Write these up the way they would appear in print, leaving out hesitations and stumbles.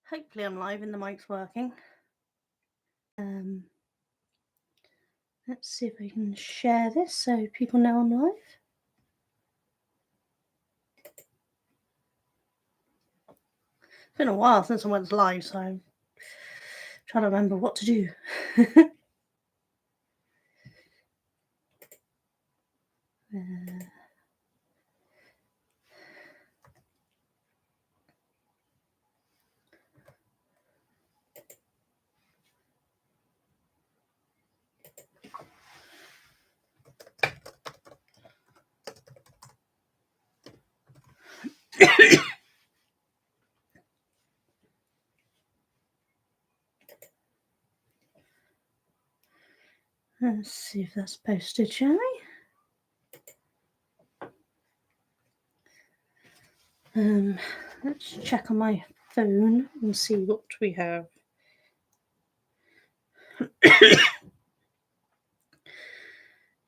Hopefully I'm live and the mic's working. Let's see if I can share this so people know I'm live. It's been a while since I went live, so I'm trying to remember what to do. Let's see if that's posted, shall we? Let's check on my phone and see what we have.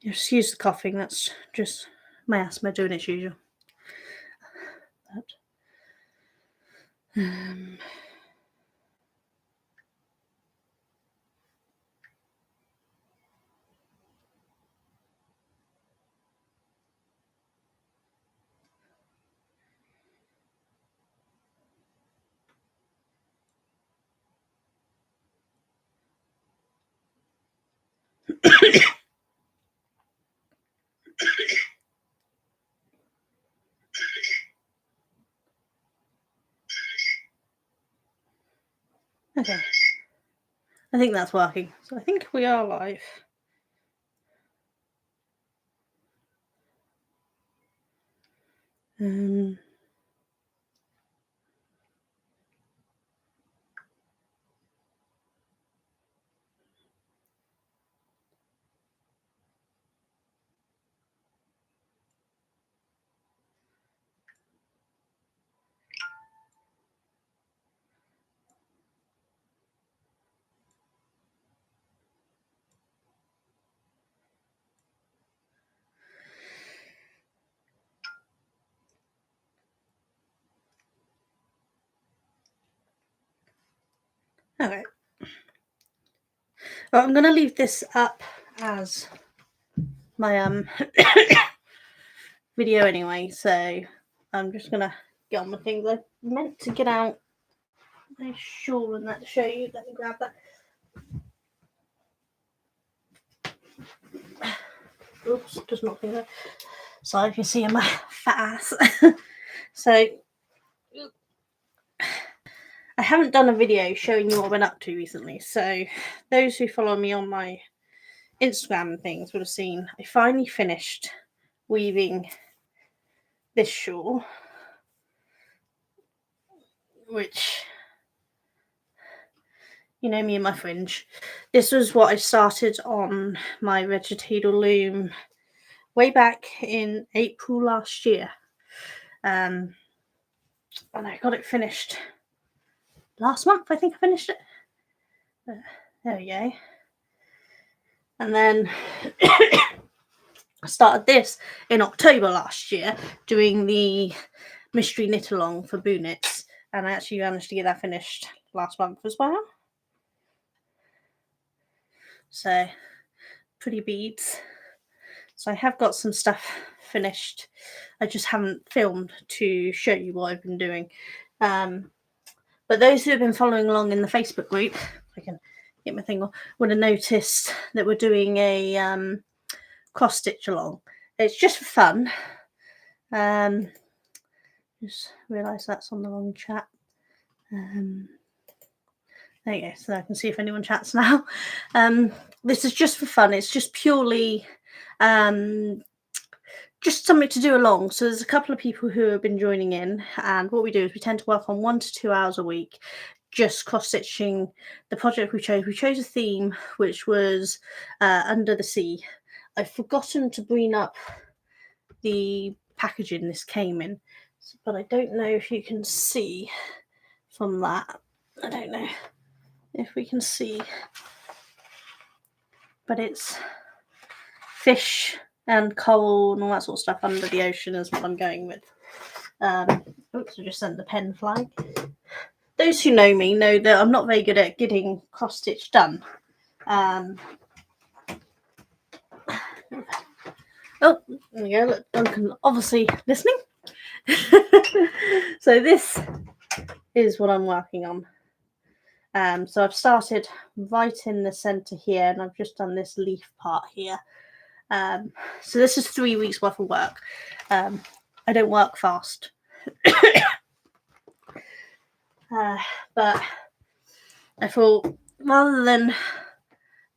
Excuse the coughing, that's just my asthma doing its usual. Okay, I think that's working. So I think we are live. Okay. Well, I'm going to leave this up as my video anyway, so I'm just going to get on with things. I meant to get out my shawl and that to show you. Let me grab that. Oops, just not there. Sorry if you see my fat ass. So I haven't done a video showing you what I've been up to recently. So those who follow me on my Instagram and things would have seen I finally finished weaving this shawl, which, you know me and my fringe. This was what I started on my vegetable loom way back in April last year. And I got it finished last month. I think I finished it. There we go. And then I started this in October last year, doing the mystery knit along for Boo Knits, and I actually managed to get that finished last month as well. So pretty beads. So I have got some stuff finished. I just haven't filmed to show you what I've been doing. But those who have been following along in the Facebook group, if I can get my thing on, would have noticed that we're doing a cross stitch along. It's just for fun. Just realised that's on the wrong chat. There you go, so I can see if anyone chats now. This is just for fun. It's just purely just something to do along. So there's a couple of people who have been joining in, and what we do is we tend to work on 1 to 2 hours a week, just cross-stitching the project we chose. We chose a theme which was Under the Sea. I've forgotten to bring up the packaging this came in, but I don't know if you can see from that. I don't know if we can see, but it's fish and coal and all that sort of stuff under the ocean is what I'm going with. Oops, I just sent the pen flying. those who know me know that I'm not very good at getting cross stitch done. Oh, there we go. Look, Duncan obviously listening. So this is what I'm working on. So I've started right in the centre here, and I've just done this leaf part here. So this is 3 weeks worth of work. I don't work fast. But I thought rather than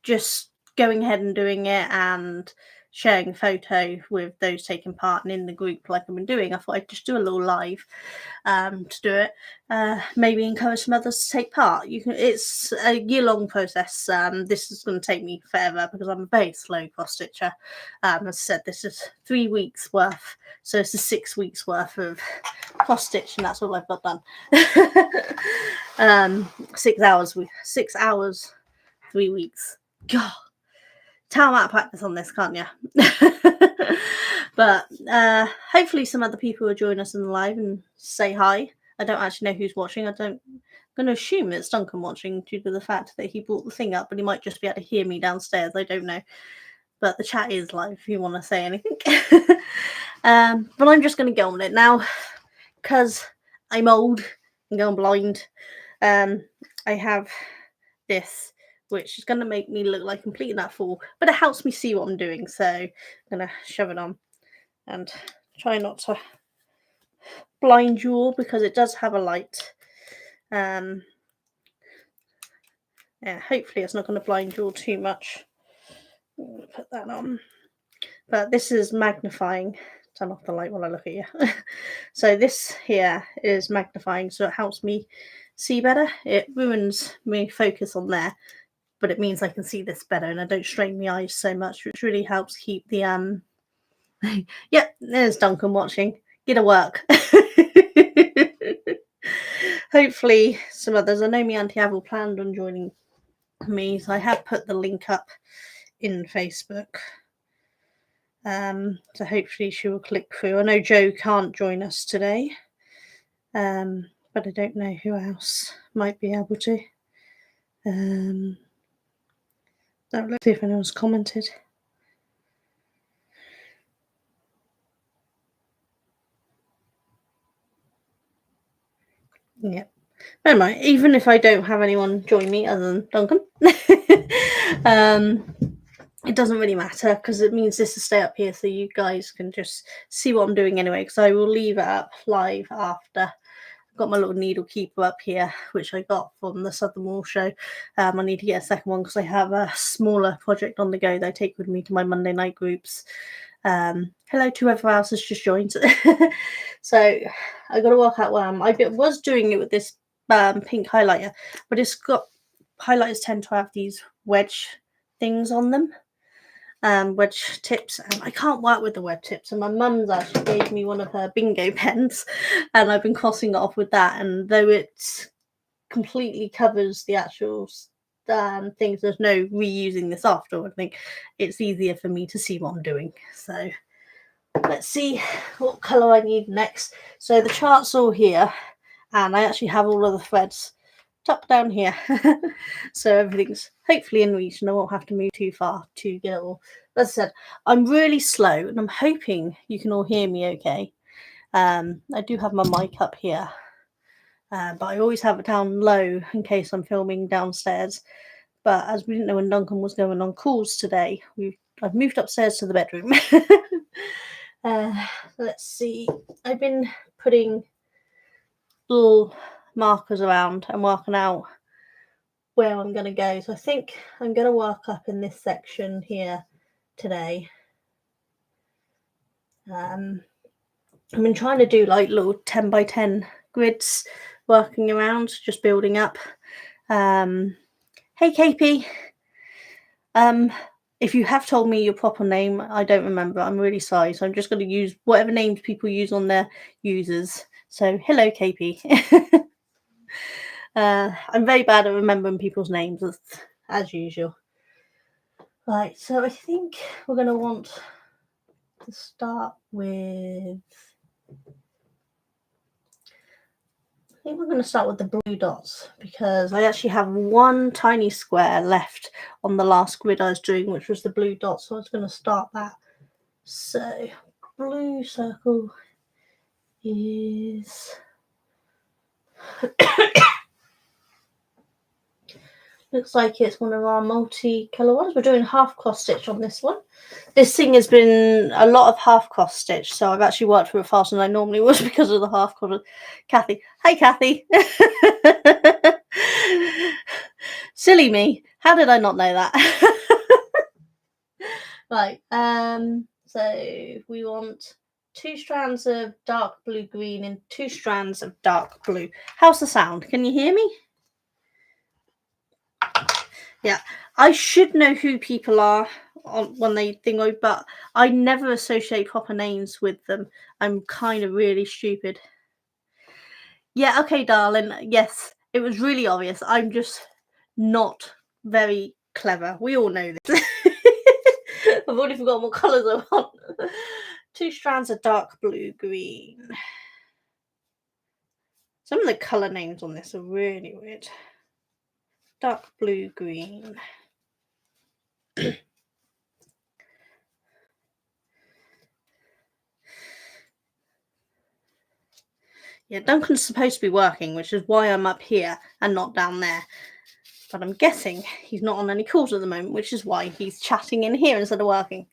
just going ahead and doing it and sharing a photo with those taking part and in the group like I've been doing, I thought I'd just do a little live to do it. Maybe encourage some others to take part. It's a year-long process. This is going to take me forever because I'm a very slow cross stitcher. As I said, this is 3 weeks worth, so it's 6 weeks worth of cross stitch, and that's all I've got done. 6 hours, 3 weeks. God, tell out of practice on this, can't you? But hopefully some other people will join us in the live and say hi. I don't actually know who's watching. I'm going to assume it's Duncan watching due to the fact that he brought the thing up, but he might just be able to hear me downstairs. I don't know. But the chat is live if you want to say anything. But I'm just going to go on it now because I'm old and going blind. I have this, which is going to make me look like complete that fool, but it helps me see what I'm doing. So I'm going to shove it on and try not to blind you all because it does have a light. Yeah, hopefully it's not going to blind you all too much. Put that on. But this is magnifying. Turn off the light while I look at you. So this here is magnifying, so it helps me see better. It ruins me focus on there, but it means I can see this better and I don't strain my eyes so much, which really helps keep the Yep, there's Duncan watching. Get to work. Hopefully some others. I know me Auntie Avril planned on joining me, so I have put the link up in Facebook. So hopefully she will click through. I know Joe can't join us today. But I don't know who else might be able to. Let's see if anyone's commented. Yeah. Never mind. Even if I don't have anyone join me other than Duncan, it doesn't really matter because it means this will stay up here so you guys can just see what I'm doing anyway, because I will leave it up live after. I've got my little needle keeper up here, which I got from the Southern Wall show. I need to get a second one because I have a smaller project on the go that I take with me to my Monday night groups. Hello to whoever else has just joined. So I got to work out I was doing it with this pink highlighter, but it's got highlighters tend to have these wedge things on them, wedge tips, and I can't work with the wedge tips. And my mum's actually gave me one of her bingo pens, and I've been crossing it off with that. And though it completely covers the actual things, there's no reusing this after. I think it's easier for me to see what I'm doing. So let's see what colour I need next. So the chart's all here, and I actually have all of the threads tucked down here. So everything's hopefully in reach and I won't have to move too far to get it all. As I said, I'm really slow and I'm hoping you can all hear me okay. I do have my mic up here, but I always have it down low in case I'm filming downstairs. But as we didn't know when Duncan was going on calls today, I've moved upstairs to the bedroom. Let's see. I've been putting little markers around and working out where I'm going to go. So I think I'm going to work up in this section here today. I've been trying to do like little 10 by 10 grids, working around, just building up. Hey KP, if you have told me your proper name, I don't remember. I'm really sorry. So I'm just going to use whatever names people use on their users. So hello KP. I'm very bad at remembering people's names as usual. Right, so I think we're going to want to start with think we're going to start with the blue dots because I actually have one tiny square left on the last grid I was doing, which was the blue dots. So I was going to start that. So blue circle is looks like it's one of our multicolour ones. We're doing half cross stitch on this one. This thing has been a lot of half cross stitch, so I've actually worked through it faster than I normally would because of the half cross. Kathy, hi Kathy. Silly me. How did I not know that? Right. So we want 2 strands of dark blue green and 2 strands of dark blue. How's the sound? Can you hear me? Yeah, I should know who people are when they think, but I never associate proper names with them. I'm kind of really stupid. Yeah, okay, darling. Yes, it was really obvious. I'm just not very clever. We all know this. I've already forgotten what colours I want. 2 strands of dark blue green. Some of the colour names on this are really weird. Dark blue green. Yeah, Duncan's supposed to be working, which is why I'm up here and not down there. But I'm guessing he's not on any calls at the moment, which is why he's chatting in here instead of working.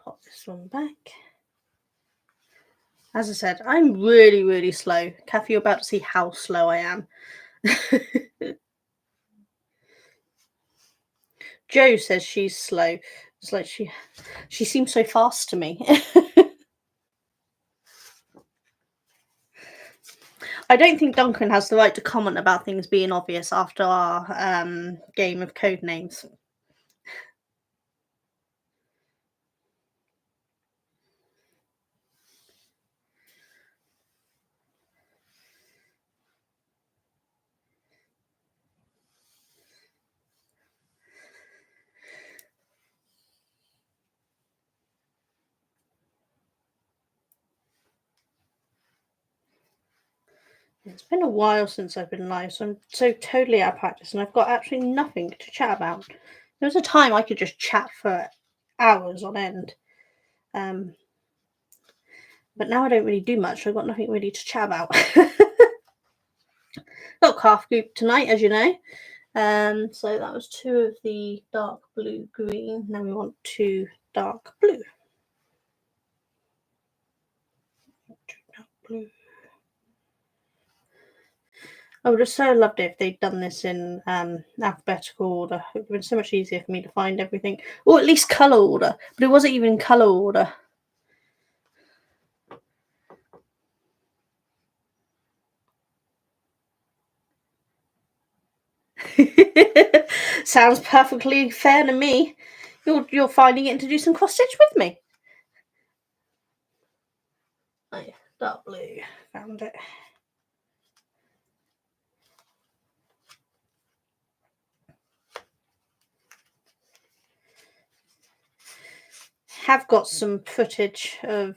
Pop this one back. As I said, I'm really, really slow. Kathy, you're about to see how slow I am. Jo says she's slow. It's like she seems so fast to me. I don't think Duncan has the right to comment about things being obvious after our game of code names. It's been a while since I've been live, so I'm so totally out of practice, and I've got absolutely nothing to chat about. There was a time I could just chat for hours on end, but now I don't really do much, so I've got nothing really to chat about. Got calf goop tonight, as you know. So that was 2 of the dark blue green. Now we want 2 dark blue. 2 dark blue. I would have so loved it if they'd done this in alphabetical order. It would have been so much easier for me to find everything. Or at least colour order. But it wasn't even in colour order. Sounds perfectly fair to me. You're finding it and to do some cross stitch with me. Oh yeah, dark blue. Found it. Have got some footage of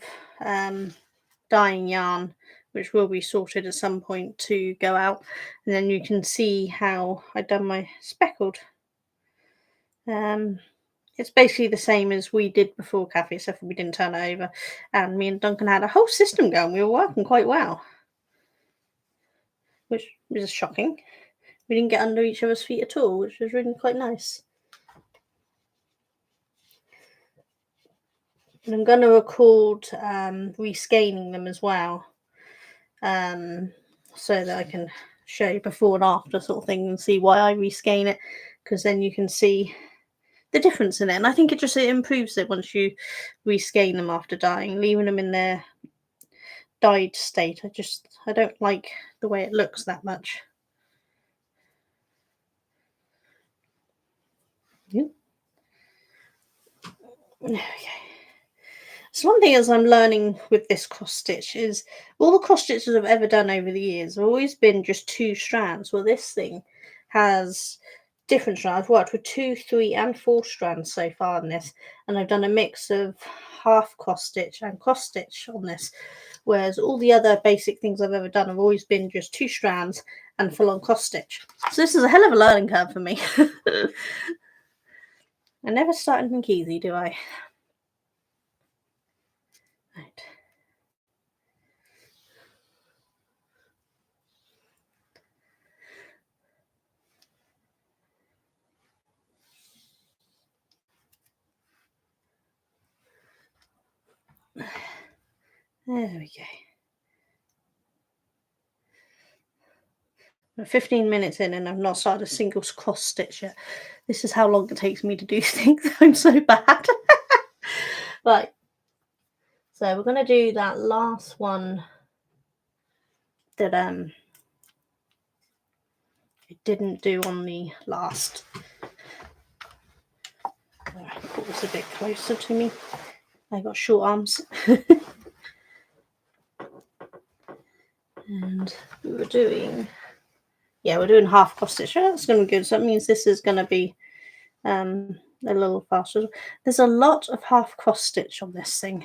dyeing yarn, which will be sorted at some point to go out, and then you can see how I've done my speckled. It's basically the same as we did before, Kathy, except for we didn't turn it over, and me and Duncan had a whole system going. We were working quite well, which was shocking. We didn't get under each other's feet at all, which was really quite nice. And I'm going to record rescaling them as well, so that I can show you before and after sort of thing and see why I reskein it, because then you can see the difference in it. And I think it improves it once you reskein them after dyeing, leaving them in their dyed state. I don't like the way it looks that much. Yep. Okay. So one thing as I'm learning with this cross stitch is all the cross stitches I've ever done over the years have always been just 2 strands. Well, this thing has different strands. I've worked with 2, 3, and 4 strands so far in this, and I've done a mix of half cross stitch and cross stitch on this. Whereas all the other basic things I've ever done have always been just 2 strands and full on cross stitch. So this is a hell of a learning curve for me. I never start anything easy, do I? Right. There we go. We're 15 minutes in and I've not started a single cross stitch yet. This is how long it takes me to do things. I'm so bad. Right. So we're going to do that last one that I didn't do on the last. Right, put this a bit closer to me. I got short arms. And we're doing half cross stitch. Oh, that's going to be good. So that means this is going to be a little faster. There's a lot of half cross stitch on this thing,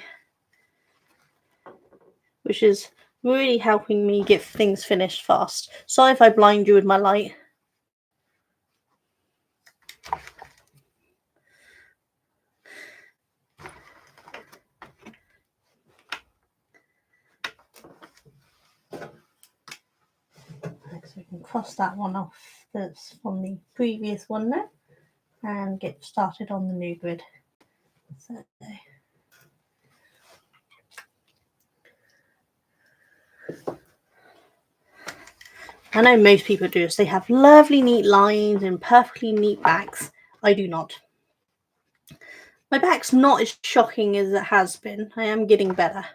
which is really helping me get things finished fast. Sorry if I blind you with my light. So we can cross that one off that's from the previous one there and get started on the new grid. So, I know most people do this. They have lovely neat lines and perfectly neat backs. I do not. My back's not as shocking as it has been. I am getting better.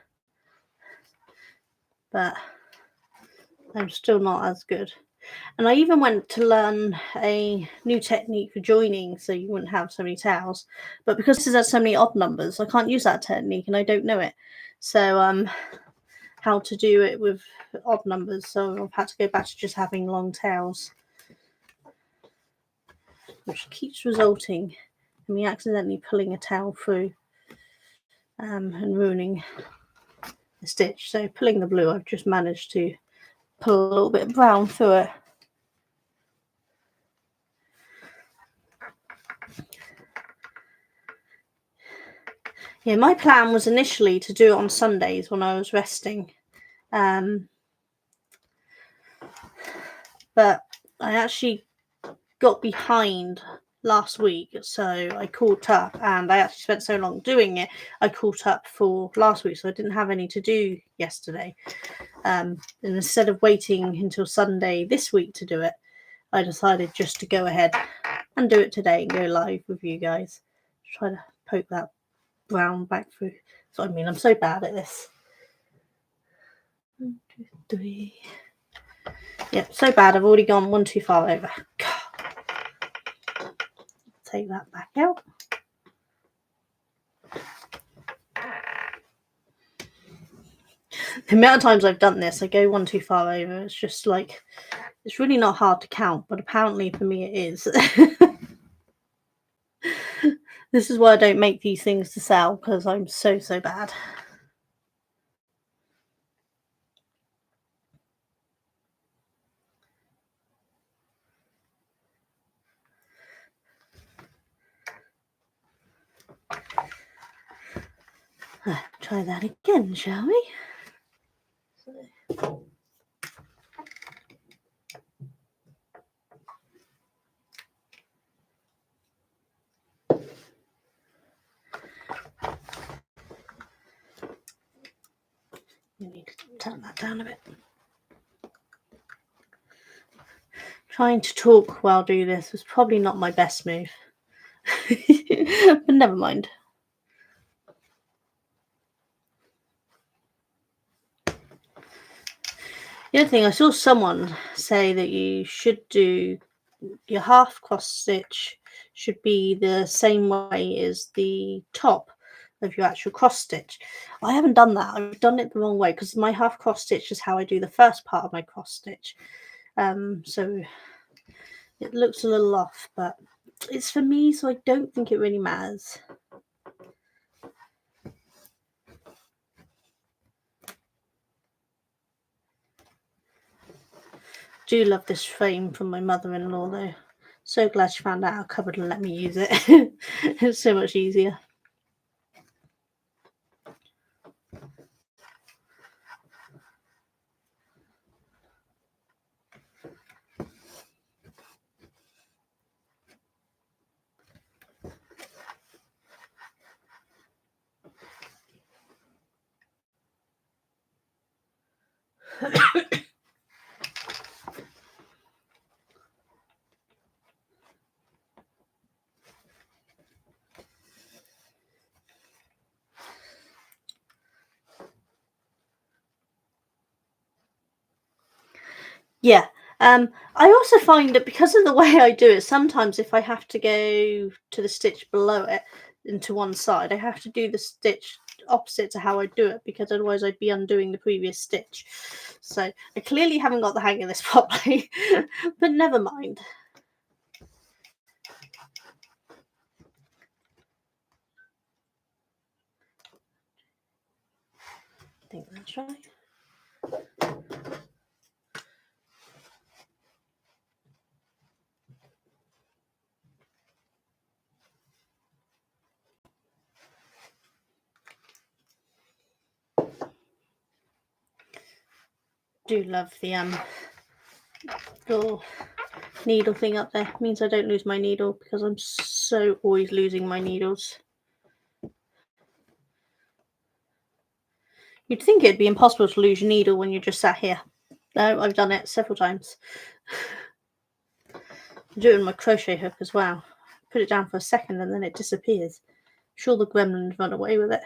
But I'm still not as good. And I even went to learn a new technique for joining so you wouldn't have so many tails. But because this has so many odd numbers, I can't use that technique and I don't know it. So how to do it with odd numbers. So I've had to go back to just having long tails, which keeps resulting in me accidentally pulling a tail through and ruining the stitch. So pulling the blue, I've just managed to pull a little bit of brown through it. Yeah, my plan was initially to do it on Sundays when I was resting. But I actually got behind last week, so I caught up, and I actually spent so long doing it, I caught up for last week, so I didn't have any to do yesterday. And instead of waiting until Sunday this week to do it, I decided just to go ahead and do it today and go live with you guys. Try to poke that brown back through. So I mean, I'm so bad at this. 1, 2, 3. Yep, so bad. I've already gone 1 too far over. God. Take that back out. The amount of times I've done this, I go 1 too far over. It's just like, it's really not hard to count, but apparently for me it is. This is why I don't make these things to sell, because I'm so bad. Try that again, shall we? You need to turn that down a bit. Trying to talk while do this was probably not my best move. But never mind. The other thing, I saw someone say that you should do your half cross stitch should be the same way as the top of your actual cross stitch. I haven't done that. I've done it the wrong way because my half cross stitch is how I do the first part of my cross stitch. So it looks a little off, but it's for me, so I don't think it really matters. Do love this frame from my mother-in-law though. So glad she found out our cupboard and let me use it. It's so much easier. Yeah. I also find that because of the way I do it, sometimes if I have to go to the stitch below it into one side, I have to do the stitch opposite to how I do it, because otherwise I'd be undoing the previous stitch. So I clearly haven't got the hang of this properly, but never mind. I think that's right. Do love the little needle thing up there. It means I don't lose my needle, because I'm so always losing my needles. You'd think it'd be impossible to lose your needle when you're just sat here. No, I've done it several times. I do it with my crochet hook as well. Put it down for a second and then it disappears. I'm sure the gremlins run away with it.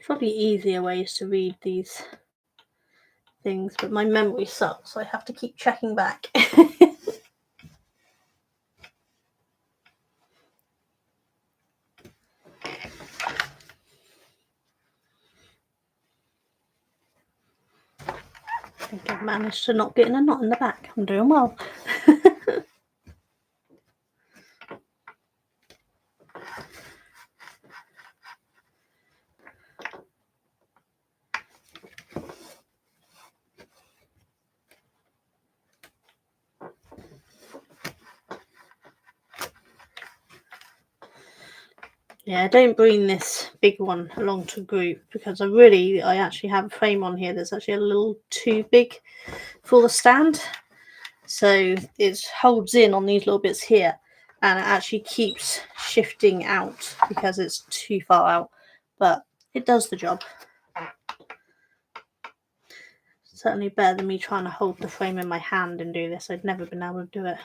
Probably easier ways to read these things, but my memory sucks, so I have to keep checking back. I think I've managed to not get in a knot in the back. I'm doing well. Yeah, I don't bring this big one along to group because I actually have a frame on here that's actually a little too big for the stand. So it holds in on these little bits here, and it actually keeps shifting out because it's too far out, but it does the job. Certainly better than me trying to hold the frame in my hand and do this. I'd never been able to do it.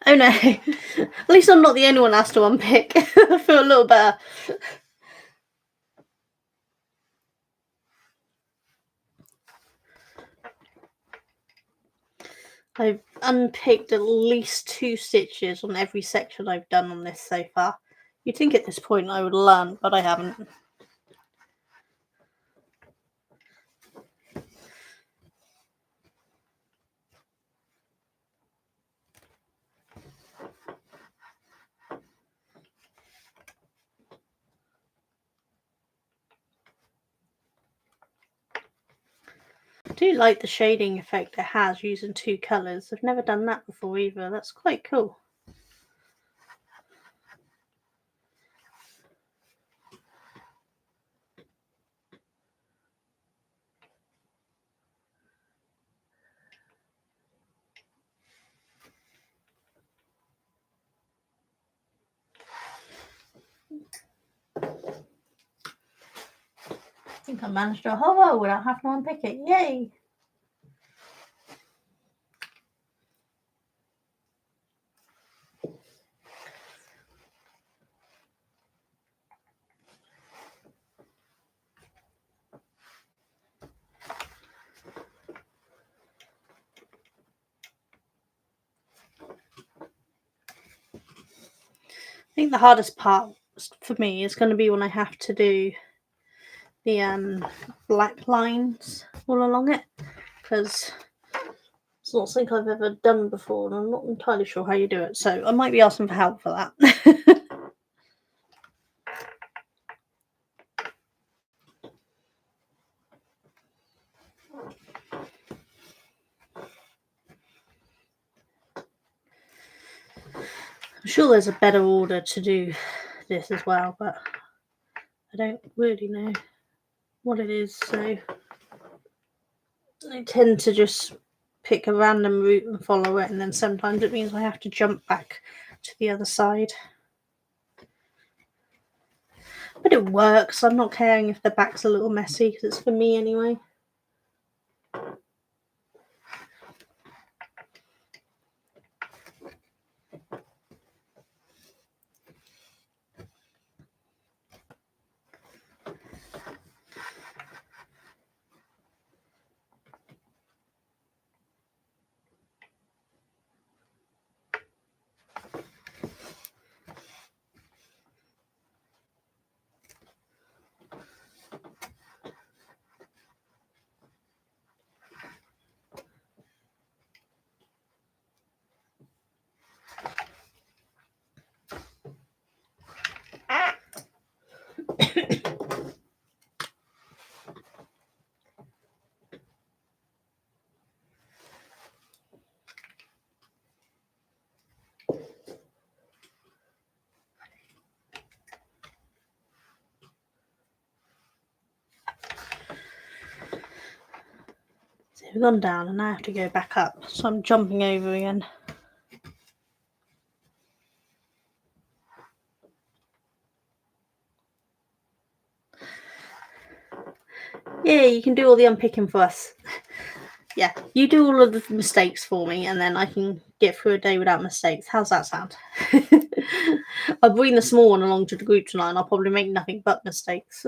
Oh no, at least I'm not the only one asked to unpick. I feel a little better. I've unpicked at least 2 stitches on every section I've done on this so far. You'd think at this point I would learn, but I haven't. I do like the shading effect it has using 2 colours. I've never done that before either. That's quite cool. think I managed a whole row without having to unpick it. Yay! I think the hardest part for me is going to be when I have to do the black lines all along it, because it's not something I've ever done before and I'm not entirely sure how you do it, so I might be asking for help for that. I'm sure there's a better order to do this as well, but I don't really know what it is, so I tend to just pick a random route and follow it, and then sometimes it means I have to jump back to the other side. But it works. I'm not caring if the back's a little messy, because it's for me anyway. So we've gone down and now I have to go back up, so I'm jumping over again. Yeah, you can do all the unpicking for us. Yeah, you do all of the mistakes for me, and then I can get through a day without mistakes. How's that sound? I'll bring the small one along to the group tonight, and I'll probably make nothing but mistakes.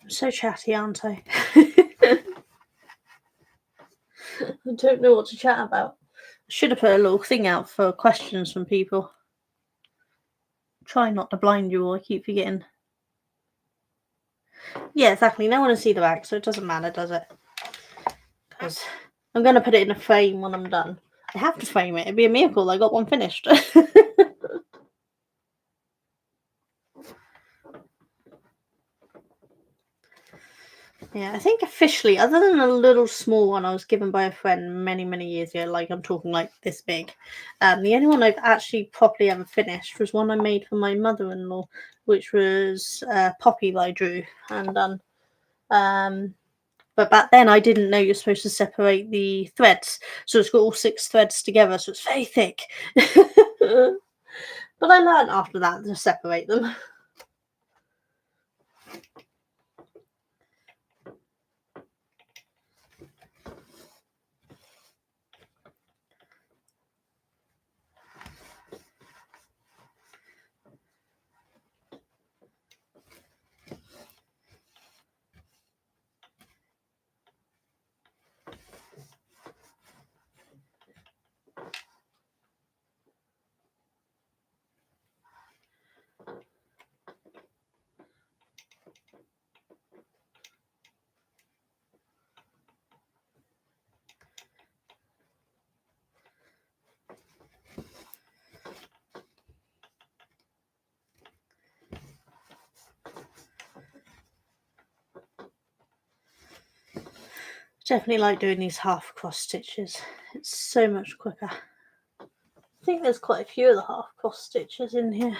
I'm so chatty, aren't I? I don't know what to chat about. I should have put a little thing out for questions from people. Try not to blind you all, I keep forgetting. Yeah, exactly. No one will see the back, so it doesn't matter, does it? Because I'm going to put it in a frame when I'm done. I have to frame it. It'd be a miracle I got one finished. Yeah, I think officially, other than a little small one I was given by a friend many, many years ago, like I'm talking like this big, the only one I've actually properly ever finished was one I made for my mother-in-law, which was Poppy that I drew and done. But back then I didn't know you're supposed to separate the threads, so it's got all 6 threads together, so it's very thick. But I learned after that to separate them. Definitely like doing these half cross stitches. It's so much quicker. I think there's quite a few of the half cross stitches in here.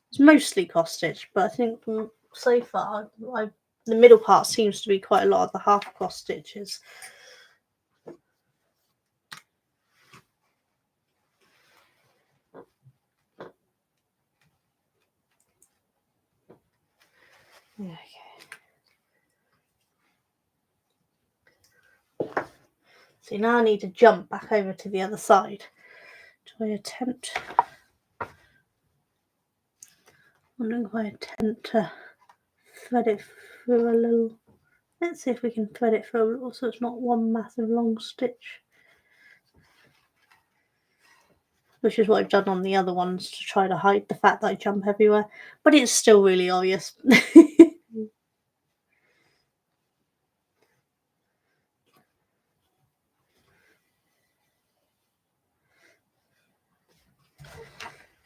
It's mostly cross stitch, but I think from so far, the middle part seems to be quite a lot of the half cross stitches. Okay. So now I need to jump back over to the other side. Do I attempt? I'm wondering if I attempt to thread it through a little. Let's see if we can thread it through a little so it's not one massive long stitch. Which is what I've done on the other ones to try to hide the fact that I jump everywhere. But it's still really obvious.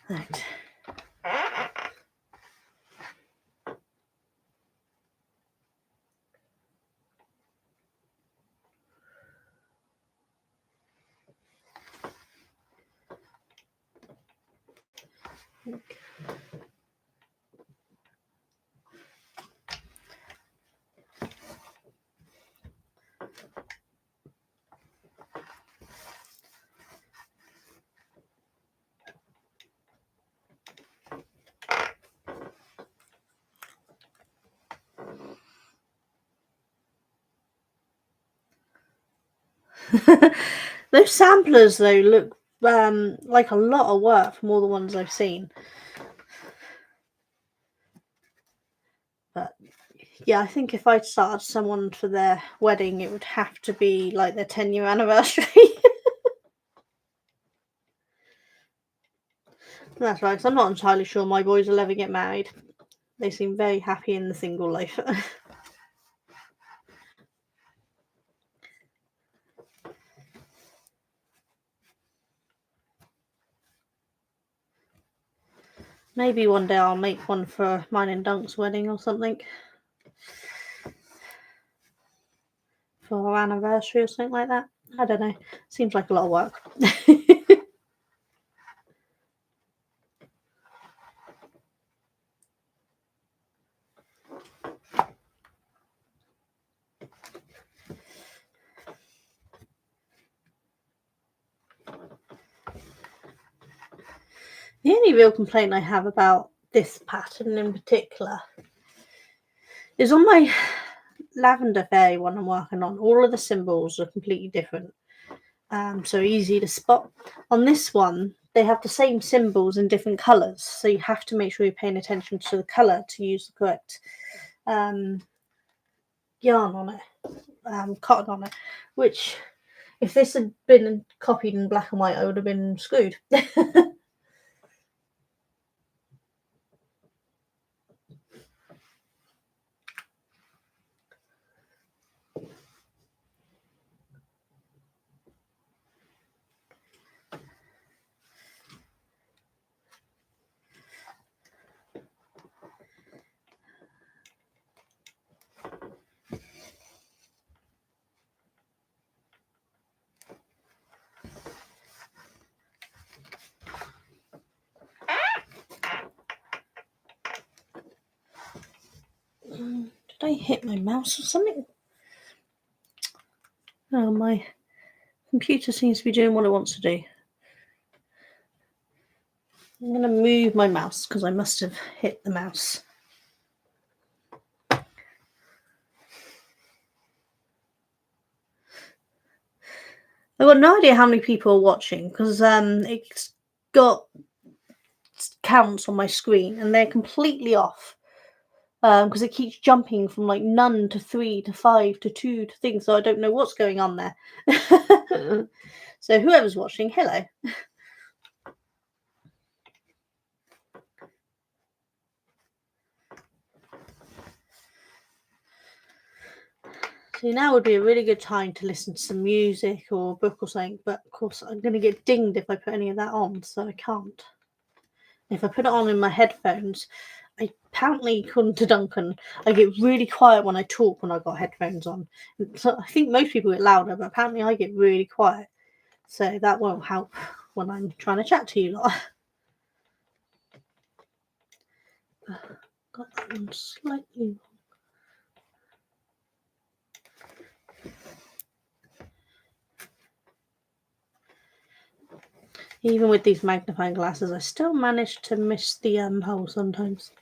Right. Okay. Those samplers though look like a lot of work from all the ones I've seen. But yeah, I think if I'd started someone for their wedding, it would have to be like their 10-year anniversary. That's right, because I'm not entirely sure my boys will ever get married. They seem very happy in the single life. Maybe one day I'll make one for mine and Dunk's wedding or something. For our anniversary or something like that. I don't know. Seems like a lot of work. The only real complaint I have about this pattern in particular is on my lavender fairy one I'm working on. All of the symbols are completely different, so easy to spot. On this one, they have the same symbols in different colours, so you have to make sure you're paying attention to the colour to use the correct yarn on it, cotton on it, which if this had been copied in black and white, I would have been screwed. Did I hit my mouse or something? Oh, my computer seems to be doing what it wants to do. I'm going to move my mouse because I must have hit the mouse. I've got no idea how many people are watching because it's got counts on my screen and they're completely off because it keeps jumping from like none to 3 to 5 to 2 to things, so I don't know what's going on there. So whoever's watching, hello. So now would be a really good time to listen to some music or a book or something, but of course I'm going to get dinged if I put any of that on, so I can't. If I put it on in my headphones, I apparently, according to Duncan, I get really quiet when I talk when I've got headphones on. So I think most people get louder, but apparently I get really quiet. So that won't help when I'm trying to chat to you lot. Got that one slightly. Even with these magnifying glasses, I still manage to miss the hole sometimes.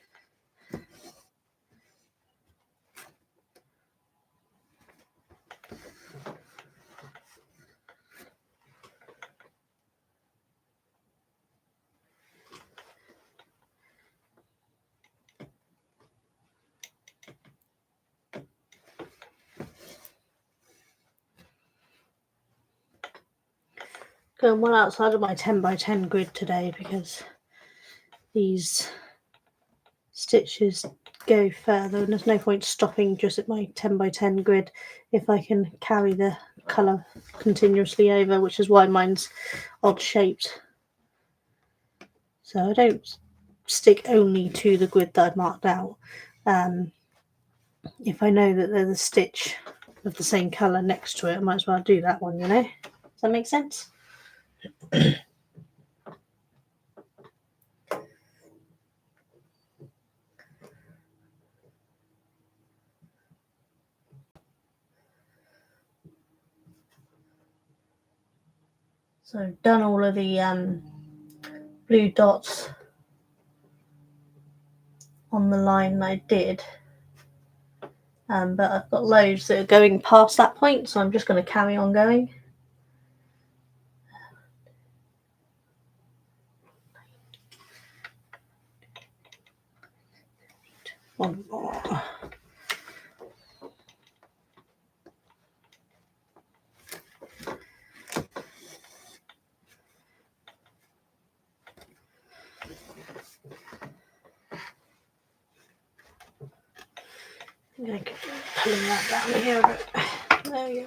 Going well outside of my 10 by 10 grid today because these stitches go further and there's no point stopping just at my 10 by 10 grid if I can carry the colour continuously over, which is why mine's odd shaped. So I don't stick only to the grid that I've marked out. If I know that there's a stitch of the same colour next to it, I might as well do that one, you know? Does that make sense? So I've done all of the blue dots on the line that I did, but I've got loads that are going past that point, so I'm just going to carry on going. One more. I think I could pulling that down here a bit. There we go.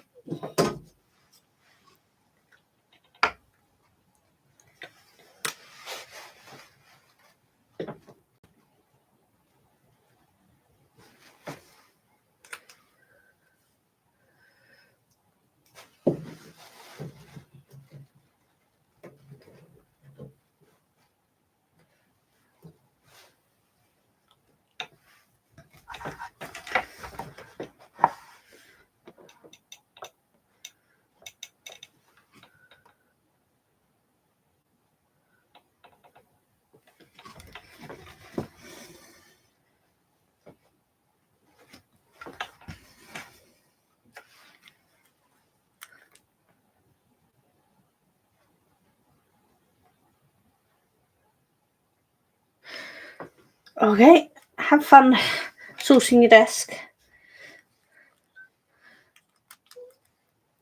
Okay, have fun sorting your desk.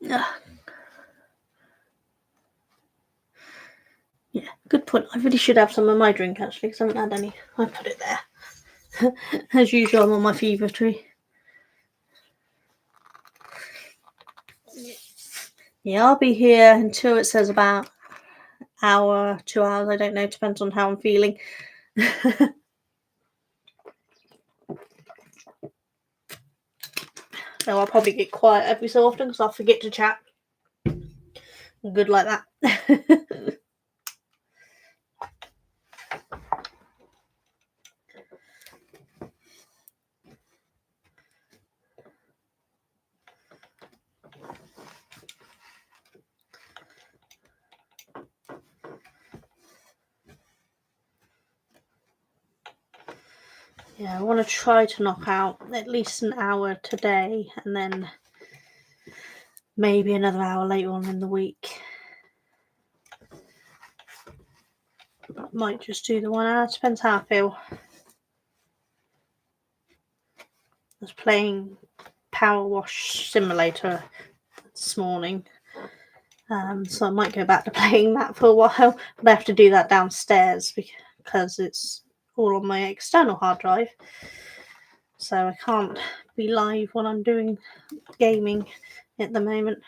Yeah, good point. I really should have some of my drink actually because I haven't had any. I put it there. As usual, I'm on my fever tree. Yeah, I'll be here until it says about hour, 2 hours. I don't know. Depends on how I'm feeling. So I'll probably get quiet every so often because I'll forget to chat. I'm good like that. Yeah, I want to try to knock out at least an hour today, and then maybe another hour later on in the week. I might just do the 1 hour, depends how I feel. I was playing Power Wash Simulator this morning, so I might go back to playing that for a while, but I have to do that downstairs because it's all on my external hard drive, so I can't be live when I'm doing gaming at the moment.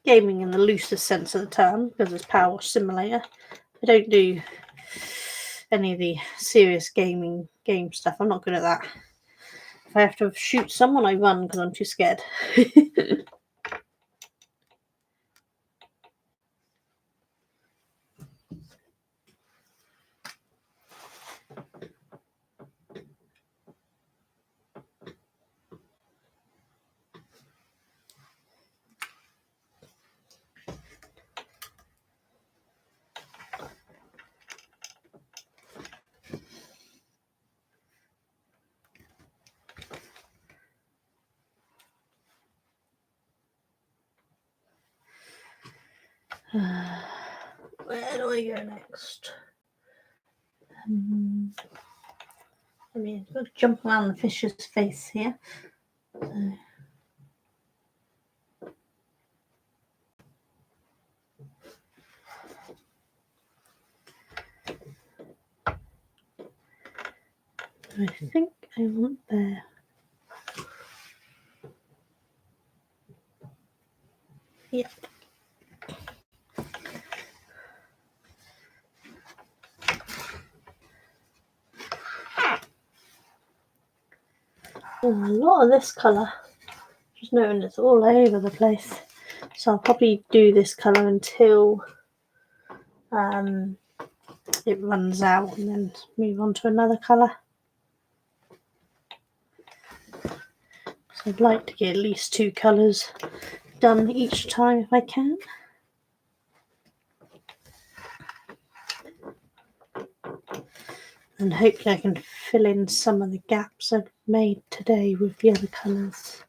Gaming in the loosest sense of the term, because it's Power Wash Simulator. I don't do any of the serious game stuff. I'm not good at that. If I have to shoot someone, I run because I'm too scared. Where do I go next? I mean, I've got to jump around the fish's face here. So. I think I want there. Yep. Oh, a lot of this colour. Just noting it's all over the place. So I'll probably do this colour until it runs out and then move on to another colour. So I'd like to get at least 2 colours done each time if I can. And hopefully I can fill in some of the gaps I've made today with the other colours.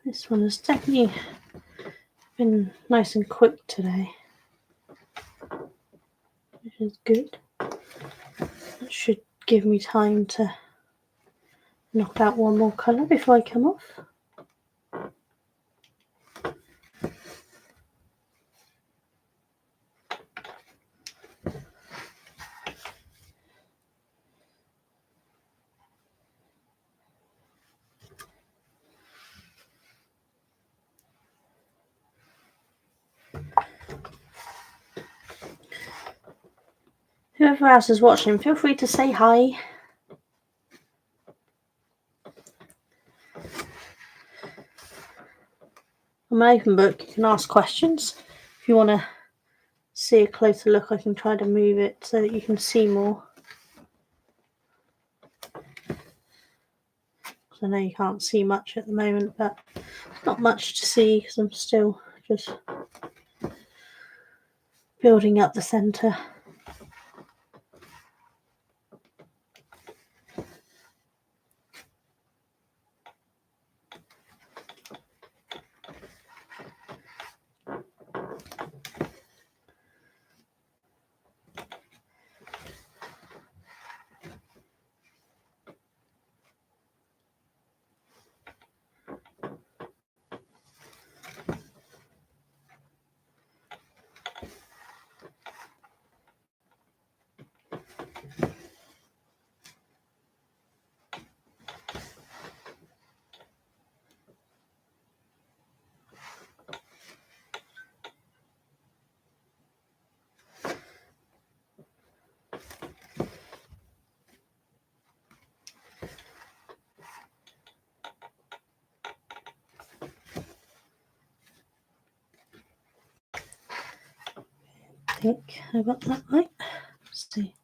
This one has definitely been nice and quick today, which is good. That should give me time to knock out one more colour before I come off. Whoever else is watching, feel free to say hi. On my open book, you can ask questions. If you want to see a closer look, I can try to move it so that you can see more. I know you can't see much at the moment, but not much to see because I'm still just building up the centre. think I got that right. Let's see.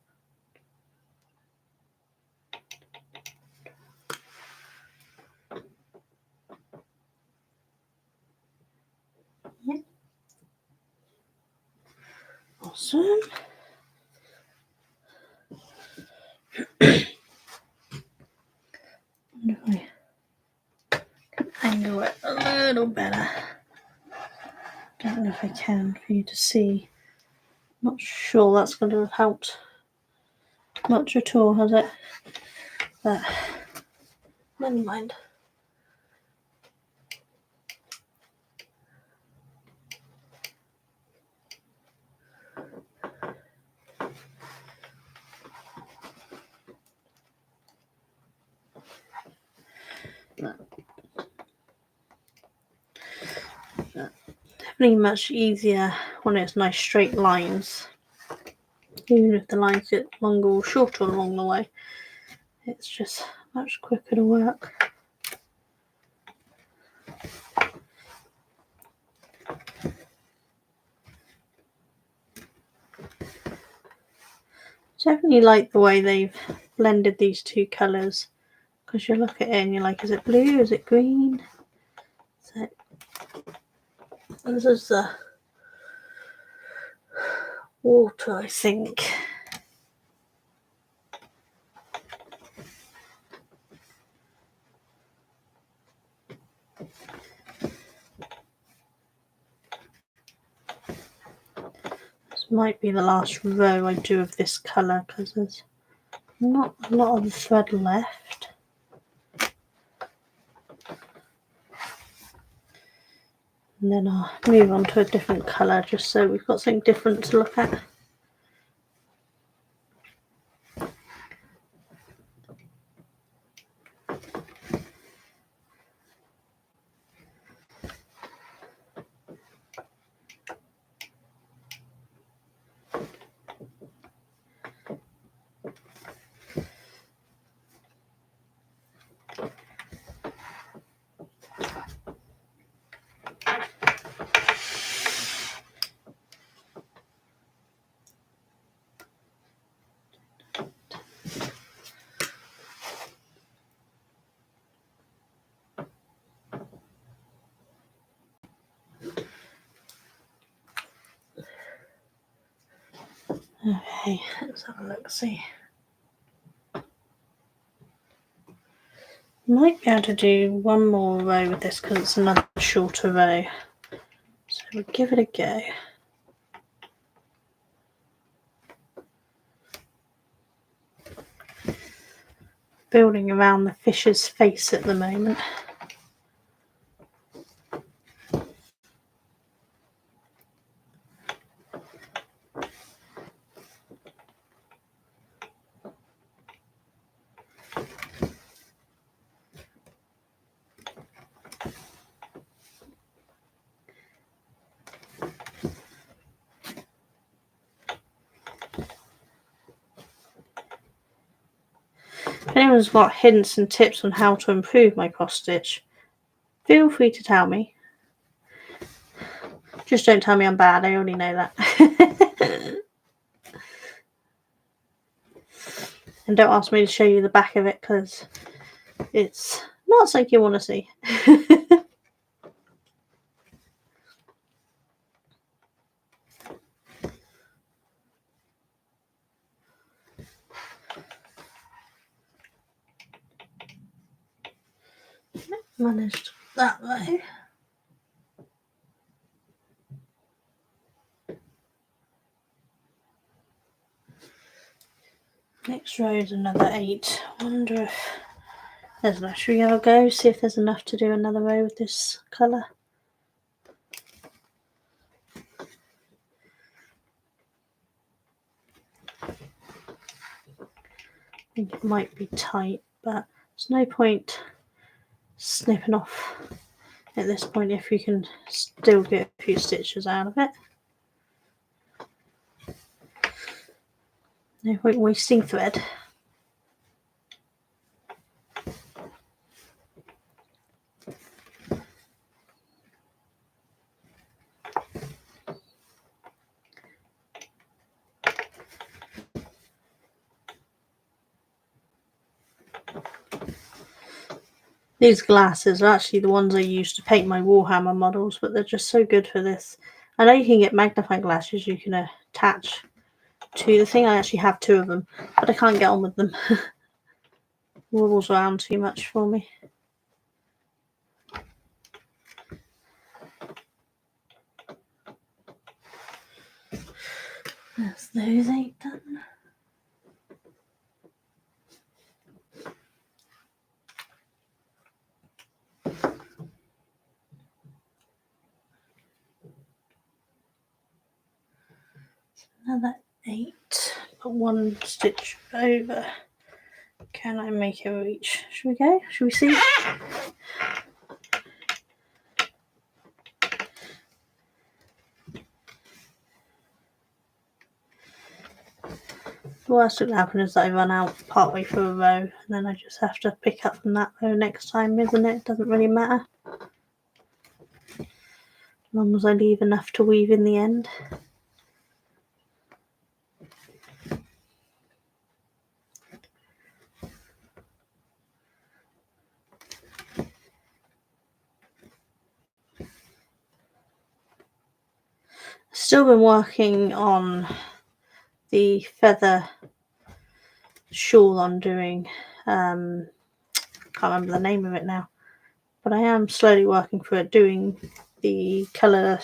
Yeah. Awesome. Wonder if I can angle it a little better. Don't know if I can for you to see. Not sure that's going to have helped much at all, has it? But never mind. Definitely much easier when it's nice straight lines. Even if the lines get longer or shorter along the way, it's just much quicker to work. Definitely like the way they've blended these two colours, because you look at it and you're like, is it blue? Is it green? So this is the water, I think. This might be the last row I do of this colour, because there's not a lot of the thread left. And then I'll move on to a different colour, just so we've got something different to look at. Okay, let's have a look, see. Might be able to do one more row with this because it's another shorter row. So we'll give it a go. Building around the fish's face at the moment. If anyone's got hints and tips on how to improve my cross stitch, feel free to tell me. Just don't tell me I'm bad, I already know that. And don't ask me to show you the back of it, because it's not something you want to see. Managed that way. Next row is another 8. I wonder if there's enough. Should we have a go, see if there's enough to do another row with this colour? I think it might be tight, but there's no point snipping off at this point if you can still get a few stitches out of it. No point wasting thread. These glasses are actually the ones I use to paint my Warhammer models, but they're just so good for this. I know you can get magnifying glasses you can attach to the thing. I actually have 2 of them, but I can't get on with them. Wobbles around too much for me. That's those 8 done. Another 8, but 1 stitch over. Can I make it reach? Should we go? Should we see? The worst that can happen is that I run out partway through a row, and then I just have to pick up from that row next time, isn't it? It doesn't really matter. As long as I leave enough to weave in the end. Still been working on the feather shawl I'm doing. Can't remember the name of it now, but I am slowly working through it, doing the colour,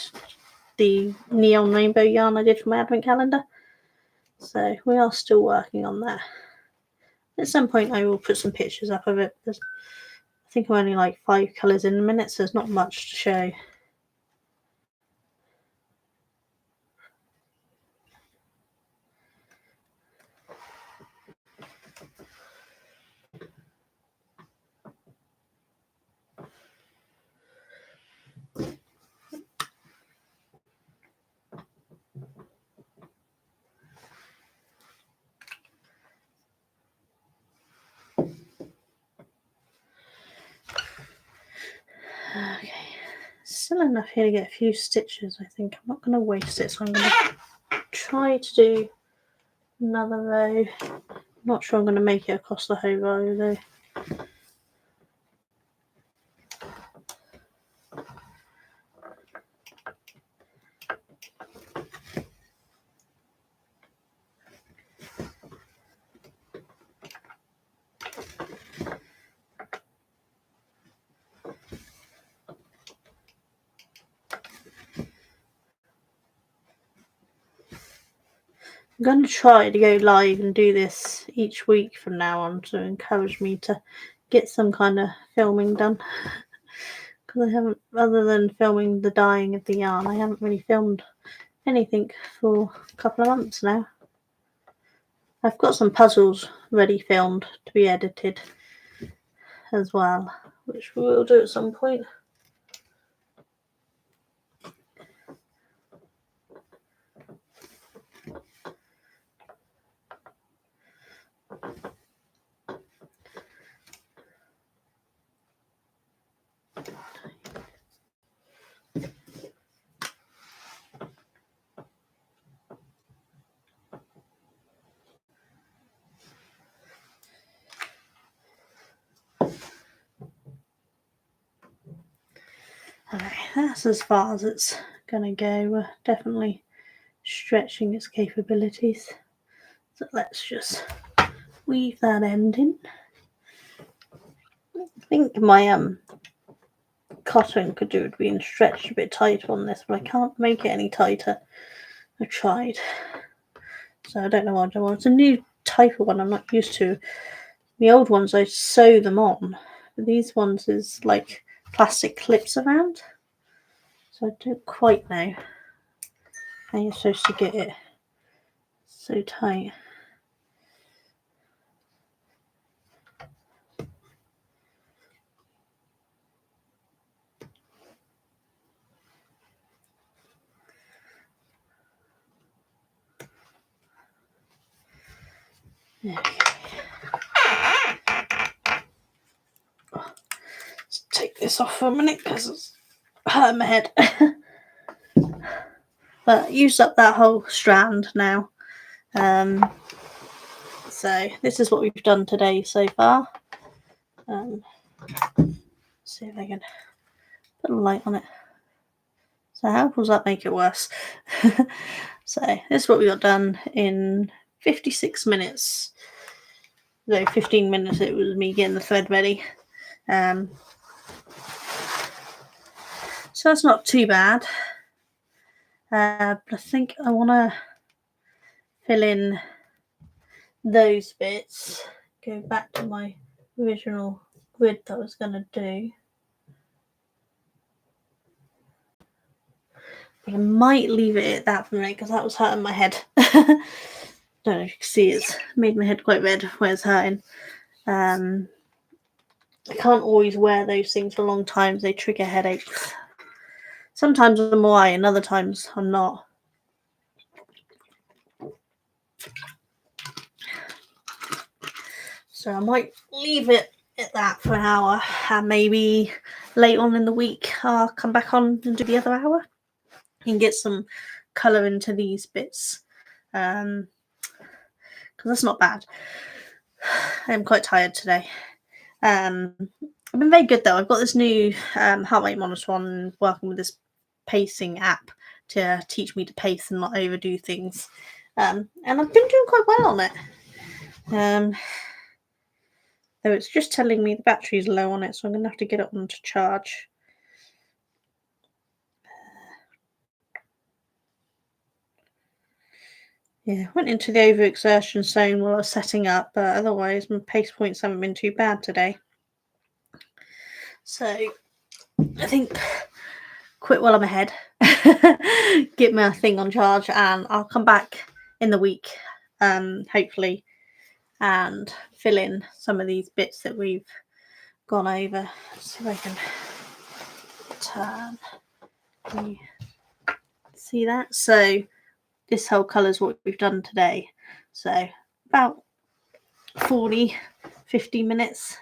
the neon rainbow yarn I did for my advent calendar. So we are still working on that. At some point I will put some pictures up of it. I think I'm only like 5 colours in a minute, so there's not much to show. Okay, still enough here to get a few stitches. I think I'm not going to waste it, so I'm going to try to do another row. I'm not sure I'm going to make it across the whole row though. I'm going to try to go live and do this each week from now on to encourage me to get some kind of filming done. Because I haven't, other than filming the dyeing of the yarn, I haven't really filmed anything for a couple of months now. I've got some puzzles ready filmed to be edited as well, which we will do at some point. Alright, that's as far as it's gonna go. We're definitely stretching its capabilities. So let's just weave that end in. I think my cotton could do with being stretched a bit tighter on this, but I can't make it any tighter. I tried. So I don't know what I want. It's a new type of one I'm not used to. The old ones I sew them on, but these ones is like plastic clips around. So I don't quite know how you're supposed to get it so tight. Okay. Let's take this off for a minute because it's hurting my head. But I used up that whole strand now. So this is what we've done today so far. see if I can put a light on it. So how does that make it worse? So this is what we got done in 56 minutes. No, 15 minutes it was me getting the thread ready. So that's not too bad. But I think I want to fill in those bits. Go back to my original grid that I was going to do. But I might leave it at that for a minute because that was hurting my head. Don't know if you can see, it's made my head quite red where it's hurting. I can't always wear those things for long times. They trigger headaches. Sometimes I'm alright and other times I'm not. So I might leave it at that for an hour, and maybe late on in the week I'll come back on and do the other hour and get some colour into these bits, because that's not bad. I'm quite tired today. I've been very good though. I've got this new heart rate monitor on, working with this pacing app to teach me to pace and not overdo things, and I've been doing quite well on it. Though it's just telling me the battery's low on it, so I'm going to have to get it on to charge. Yeah, went into the overexertion zone while I was setting up, but otherwise my pace points haven't been too bad today. So I think quit while I'm ahead, get my thing on charge, and I'll come back in the week, hopefully, and fill in some of these bits that we've gone over. Let's see if I can turn. See that? So this whole colour is what we've done today. So about 50 minutes.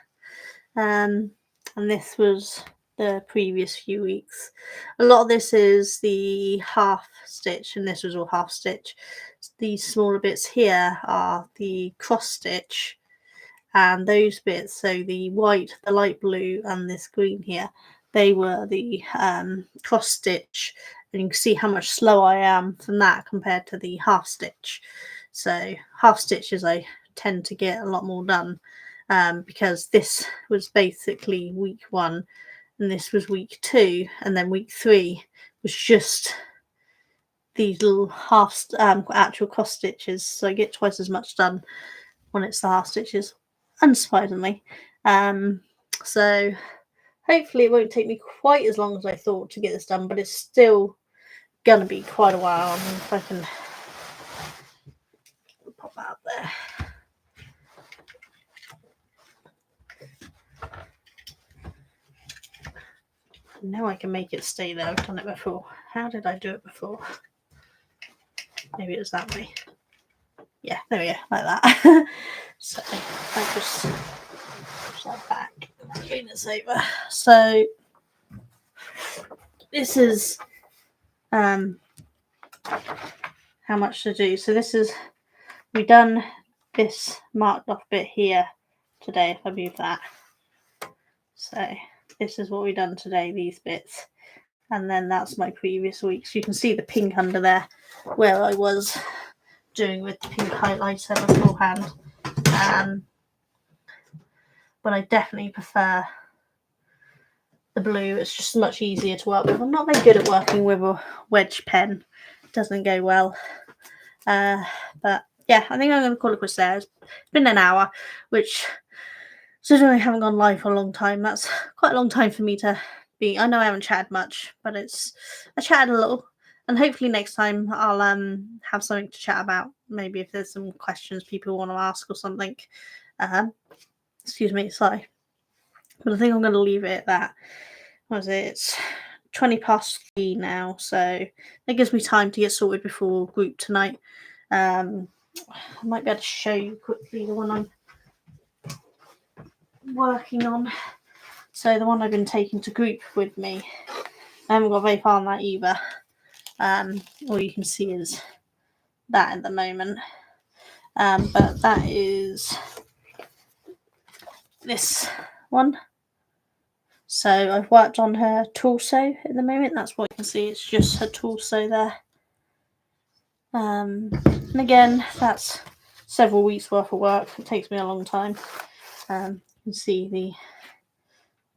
And this was the previous few weeks. A lot of this is the half stitch, and this was all half stitch. These smaller bits here are the cross stitch, and those bits, so the white, the light blue, and this green here, they were the cross stitch, and you can see how much slower I am from that compared to the half stitch. So half stitches I tend to get a lot more done, because this was basically week 1 and this was week 2, and then week 3 was just these little half actual cross stitches, so I get twice as much done when it's the half stitches, unsurprisingly. So hopefully it won't take me quite as long as I thought to get this done, but it's still gonna be quite a while. I mean, if I can pop that up there. I know I can make it stay there. I've done it before. How did I do it before? Maybe it was that way. Yeah, there we go, like that. So I just push that back, clean this over. So this is how much to do. So this is, we've done this marked off bit here today, if I move that. So this is what we've done today, these bits. And then that's my previous weeks. You can see the pink under there where I was doing with the pink highlighter beforehand. But I definitely prefer the blue. It's just much easier to work with. I'm not very good at working with a wedge pen. It doesn't go well. But yeah, I think I'm going to call it quits there. It's been an hour, which, considering I haven't gone live for a long time, that's quite a long time for me to be. I know I haven't chatted much, but I chatted a little, and hopefully next time I'll have something to chat about. Maybe if there's some questions people want to ask or something. Excuse me, sorry. But I think I'm going to leave it at that. What is it? It's 3:20 now, so that gives me time to get sorted before group tonight. I might be able to show you quickly the one I'm working on. So the one I've been taking to group with me, I haven't got very far on that either. All you can see is that at the moment. But that is this one. So I've worked on her torso at the moment. That's what you can see. It's just her torso there. And again, that's several weeks worth of work. It takes me a long time. You can see the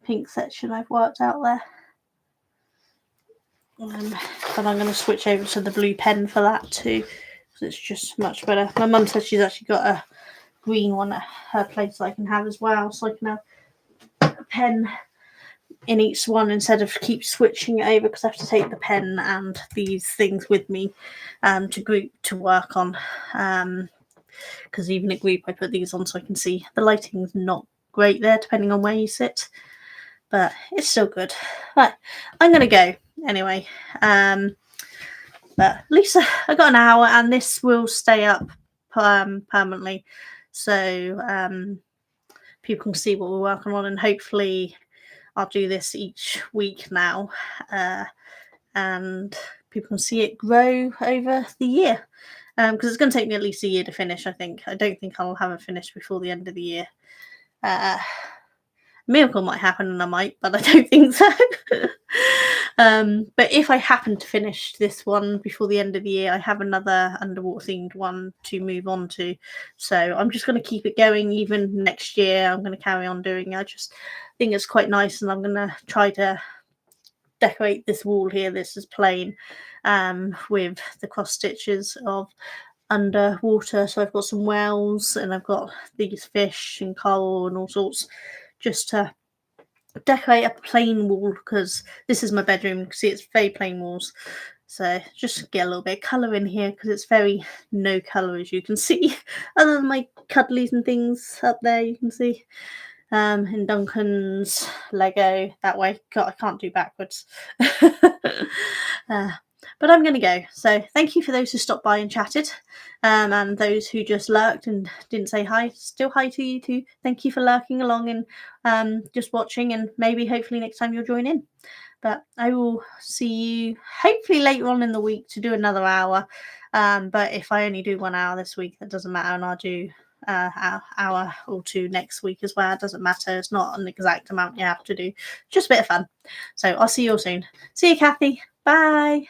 pink section I've worked out there. But I'm going to switch over to the blue pen for that too, because it's just much better. My mum says she's actually got a green one at her place I can have as well, so I can have a pen in each one instead of keep switching it over, because I have to take the pen and these things with me to group to work on. Because even at group I put these on so I can see. The lighting's not great there depending on where you sit, but it's still good. Right, I'm gonna go anyway. But at least I got an hour, and this will stay up permanently, so people can see what we're working on, and hopefully I'll do this each week now, and people can see it grow over the year, because it's going to take me at least a year to finish. I don't think I'll have it finished before the end of the year. Miracle might happen, and I might, but I don't think so. But if I happen to finish this one before the end of the year, I have another underwater themed one to move on to. So I'm just going to keep it going even next year. I'm going to carry on doing it. I just think it's quite nice, and I'm going to try to decorate this wall here. This is plain with the cross stitches of underwater. So I've got some whales, and I've got these fish and coral and all sorts, just to decorate a plain wall, because this is my bedroom. You can see it's very plain walls, so just get a little bit of colour in here, because it's very no colour, as you can see, other than my cuddlies and things up there. You can see in Duncan's Lego that way. God, I can't do backwards. But I'm going to go. So thank you for those who stopped by and chatted, and those who just lurked and didn't say hi. Still hi to you too. Thank you for lurking along and just watching, and maybe hopefully next time you'll join in. But I will see you hopefully later on in the week to do another hour. But if I only do 1 hour this week, that doesn't matter, and I'll do hour or two next week as well. It doesn't matter. It's not an exact amount you have to do. Just a bit of fun. So I'll see you all soon. See you, Kathy. Bye.